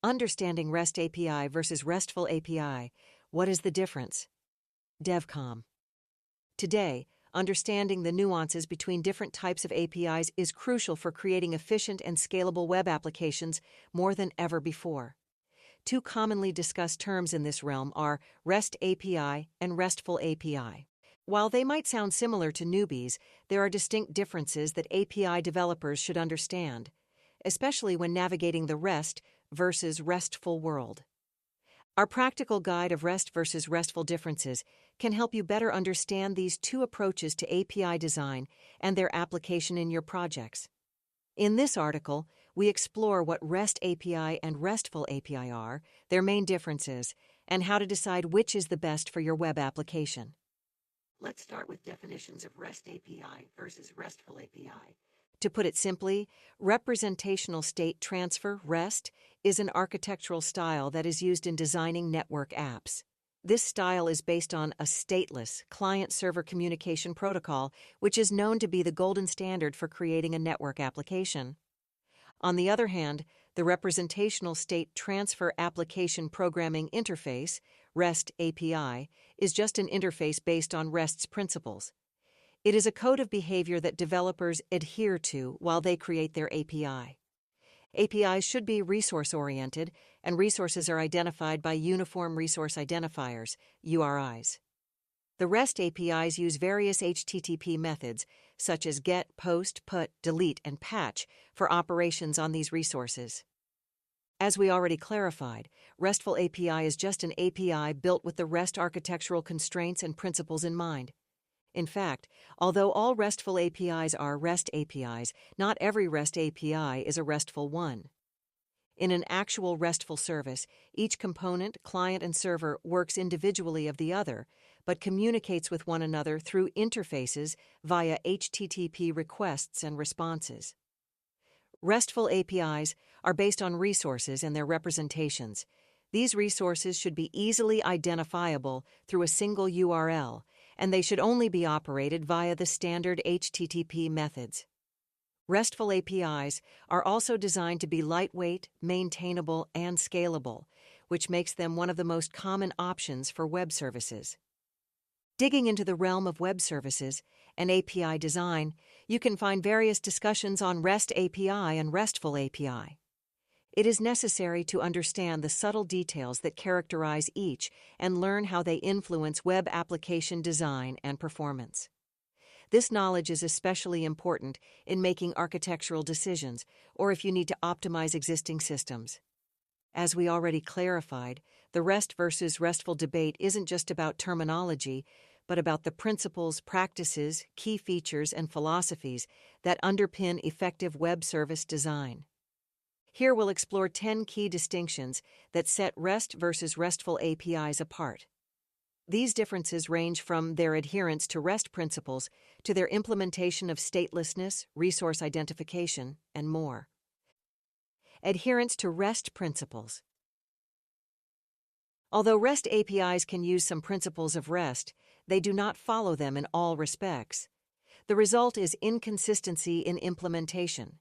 Understanding REST API versus RESTful API. What is the difference? DevCom. Today, understanding the nuances between different types of APIs is crucial for creating efficient and scalable web applications more than ever before. Two commonly discussed terms in this realm are REST API and RESTful API. While they might sound similar to newbies, there are distinct differences that API developers should understand, especially when navigating the REST versus RESTful world. Our practical guide of REST versus RESTful differences can help you better understand these two approaches to API design and their application in your projects. In this article, we explore what REST API and RESTful API are, their main differences, and how to decide which is the best for your web application. Let's start with definitions of REST API versus RESTful API. To put it simply, Representational State Transfer, REST, is an architectural style that is used in designing network apps. This style is based on a stateless client-server communication protocol, which is known to be the golden standard for creating a network application. On the other hand, the Representational State Transfer Application Programming Interface, REST API, is just an interface based on REST's principles. It is a code of behavior that developers adhere to while they create their API. APIs should be resource-oriented, and resources are identified by Uniform Resource Identifiers, URIs. The REST APIs use various HTTP methods, such as GET, POST, PUT, DELETE, and PATCH, for operations on these resources. As we already clarified, RESTful API is just an API built with the REST architectural constraints and principles in mind. In fact, although all RESTful APIs are REST APIs, not every REST API is a RESTful one. In an actual RESTful service, each component, client, and server works individually of the other, but communicates with one another through interfaces via HTTP requests and responses. RESTful APIs are based on resources and their representations. These resources should be easily identifiable through a single URL, and they should only be operated via the standard HTTP methods. RESTful APIs are also designed to be lightweight, maintainable, and scalable, which makes them one of the most common options for web services. Digging into the realm of web services and API design, you can find various discussions on REST API and RESTful API. It is necessary to understand the subtle details that characterize each and learn how they influence web application design and performance. This knowledge is especially important in making architectural decisions or if you need to optimize existing systems. As we already clarified, the REST versus RESTful debate isn't just about terminology, but about the principles, practices, key features, and philosophies that underpin effective web service design. Here we'll explore 10 key distinctions that set REST versus RESTful APIs apart. These differences range from their adherence to REST principles to their implementation of statelessness, resource identification, and more. Adherence to REST principles. Although REST APIs can use some principles of REST, they do not follow them in all respects. The result is inconsistency in implementation.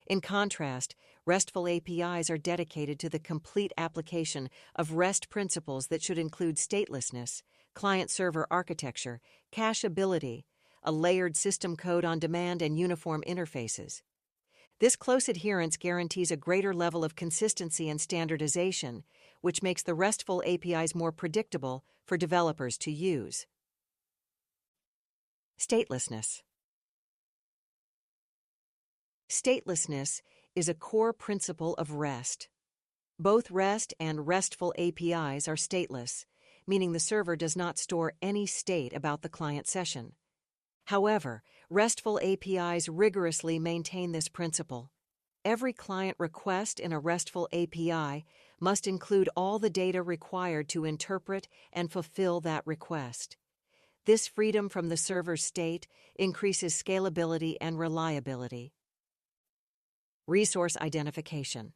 In contrast, RESTful APIs are dedicated to the complete application of REST principles that should include statelessness, client-server architecture, cacheability, a layered system code on demand, and uniform interfaces. This close adherence guarantees a greater level of consistency and standardization, which makes the RESTful APIs more predictable for developers to use. Statelessness. Statelessness is a core principle of REST. Both REST and RESTful APIs are stateless, meaning the server does not store any state about the client session. However, RESTful APIs rigorously maintain this principle. Every client request in a RESTful API must include all the data required to interpret and fulfill that request. This freedom from the server's state increases scalability and reliability. Resource identification.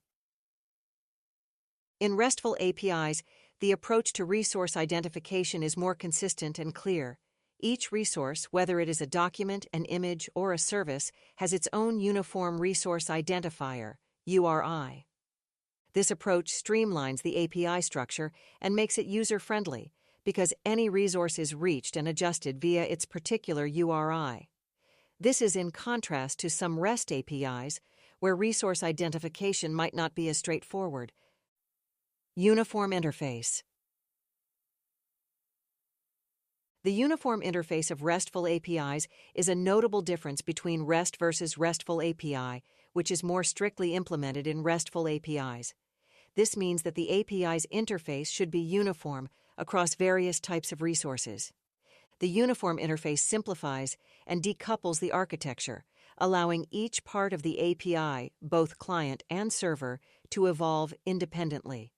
In RESTful APIs, the approach to resource identification is more consistent and clear. Each resource, whether it is a document, an image, or a service, has its own Uniform Resource Identifier, URI. This approach streamlines the API structure and makes it user-friendly because any resource is reached and adjusted via its particular URI. This is in contrast to some REST APIs, where resource identification might not be as straightforward. Uniform interface. The uniform interface of RESTful APIs is a notable difference between REST versus RESTful API, which is more strictly implemented in RESTful APIs. This means that the API's interface should be uniform across various types of resources. The uniform interface simplifies and decouples the architecture, allowing each part of the API, both client and server, to evolve independently.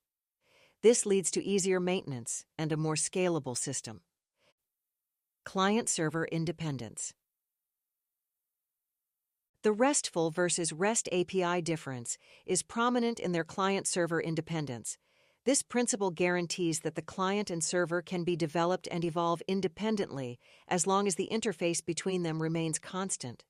This leads to easier maintenance and a more scalable system. Client-server independence. The RESTful versus REST API difference is prominent in their client-server independence. This principle guarantees that the client and server can be developed and evolve independently as long as the interface between them remains constant.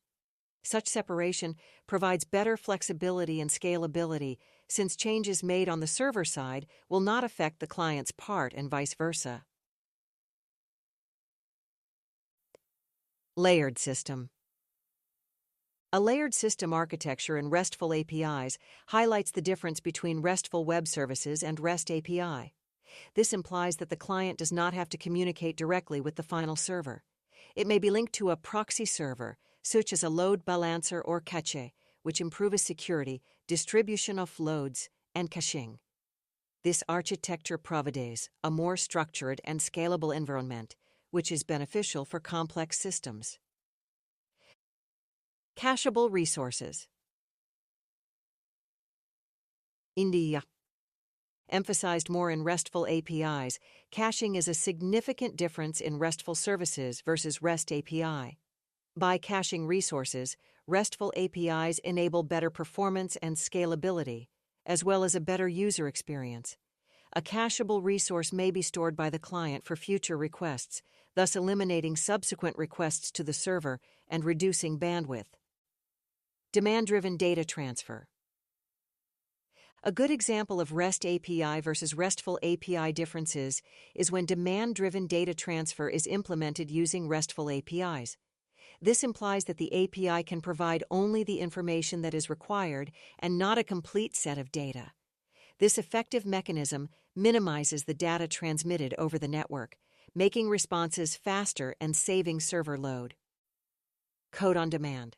Such separation provides better flexibility and scalability, since changes made on the server side will not affect the client's part and vice versa. Layered system. A layered system architecture in RESTful APIs highlights the difference between RESTful web services and REST API. This implies that the client does not have to communicate directly with the final server. It may be linked to a proxy server, such as a load balancer or cache, which improves security, distribution of loads, and caching. This architecture provides a more structured and scalable environment, which is beneficial for complex systems. Cacheable resources. India. Emphasized more in RESTful APIs, caching is a significant difference in RESTful services versus REST API. By caching resources, RESTful APIs enable better performance and scalability, as well as a better user experience. A cacheable resource may be stored by the client for future requests, thus eliminating subsequent requests to the server and reducing bandwidth. Demand-driven data transfer. A good example of REST API versus RESTful API differences is when demand-driven data transfer is implemented using RESTful APIs. This implies that the API can provide only the information that is required and not a complete set of data. This effective mechanism minimizes the data transmitted over the network, making responses faster and saving server load. Code on demand.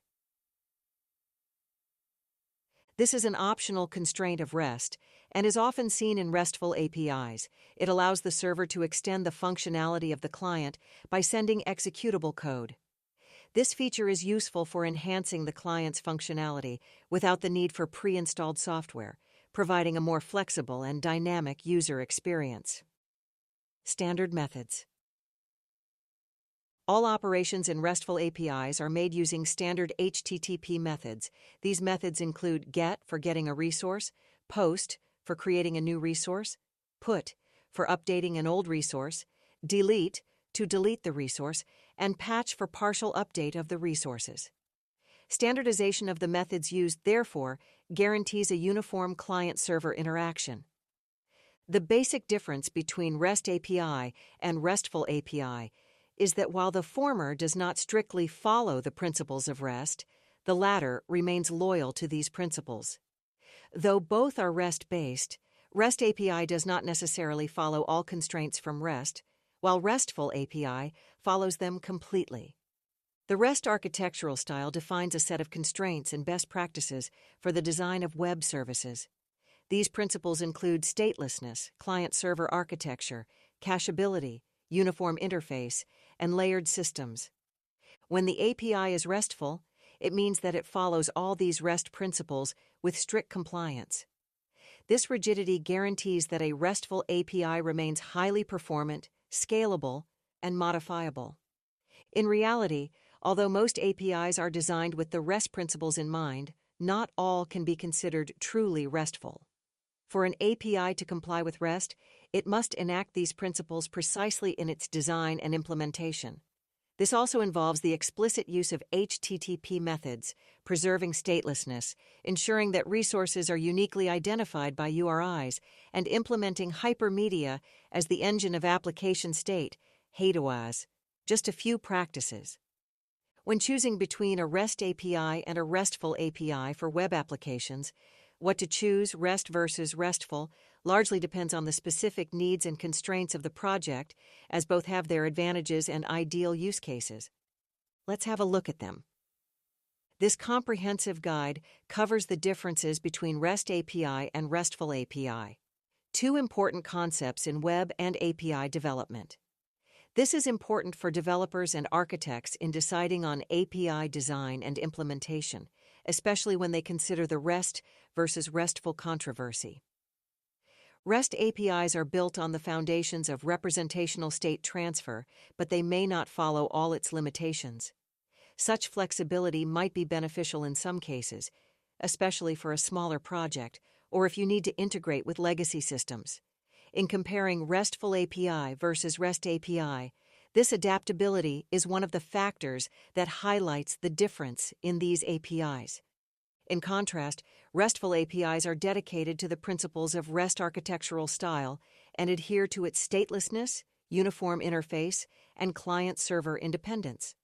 This is an optional constraint of REST and is often seen in RESTful APIs. It allows the server to extend the functionality of the client by sending executable code. This feature is useful for enhancing the client's functionality without the need for pre-installed software, providing a more flexible and dynamic user experience. Standard methods. All operations in RESTful APIs are made using standard HTTP methods. These methods include GET for getting a resource, POST for creating a new resource, PUT for updating an old resource, DELETE to delete the resource, and PATCH for partial update of the resources. Standardization of the methods used, therefore, guarantees a uniform client-server interaction. The basic difference between REST API and RESTful API is that while the former does not strictly follow the principles of REST, the latter remains loyal to these principles. Though both are REST-based, REST API does not necessarily follow all constraints from REST, while RESTful API follows them completely. The REST architectural style defines a set of constraints and best practices for the design of web services. These principles include statelessness, client-server architecture, cacheability, uniform interface, and layered systems. When the API is RESTful, it means that it follows all these REST principles with strict compliance. This rigidity guarantees that a RESTful API remains highly performant, scalable, and modifiable. In reality, although most APIs are designed with the REST principles in mind, not all can be considered truly RESTful. For an API to comply with REST, it must enact these principles precisely in its design and implementation. This also involves the explicit use of HTTP methods, preserving statelessness, ensuring that resources are uniquely identified by URIs, and implementing hypermedia as the engine of application state, HADOAS. Just a few practices. When choosing between a REST API and a RESTful API for web applications, what to choose, REST versus RESTful, largely depends on the specific needs and constraints of the project, as both have their advantages and ideal use cases. Let's have a look at them. This comprehensive guide covers the differences between REST API and RESTful API, two important concepts in web and API development. This is important for developers and architects in deciding on API design and implementation, especially when they consider the REST versus RESTful controversy. REST APIs are built on the foundations of representational state transfer, but they may not follow all its limitations. Such flexibility might be beneficial in some cases, especially for a smaller project or if you need to integrate with legacy systems. In comparing RESTful API versus REST API, this adaptability is one of the factors that highlights the difference in these APIs. In contrast, RESTful APIs are dedicated to the principles of REST architectural style and adhere to its statelessness, uniform interface, and client-server independence.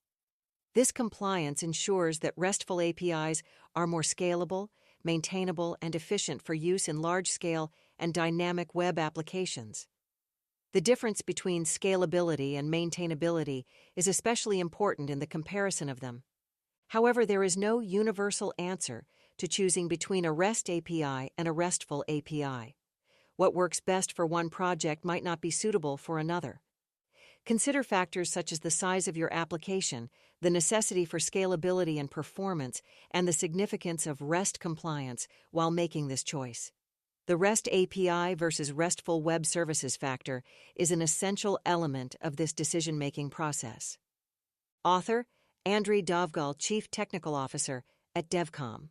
This compliance ensures that RESTful APIs are more scalable, maintainable, and efficient for use in large-scale and dynamic web applications. The difference between scalability and maintainability is especially important in the comparison of them. However, there is no universal answer to choosing between a REST API and a RESTful API. What works best for one project might not be suitable for another. Consider factors such as the size of your application, the necessity for scalability and performance, and the significance of REST compliance while making this choice. The REST API versus RESTful Web Services factor is an essential element of this decision-making process. Author, Andriy Dovgal, Chief Technical Officer at DevCom.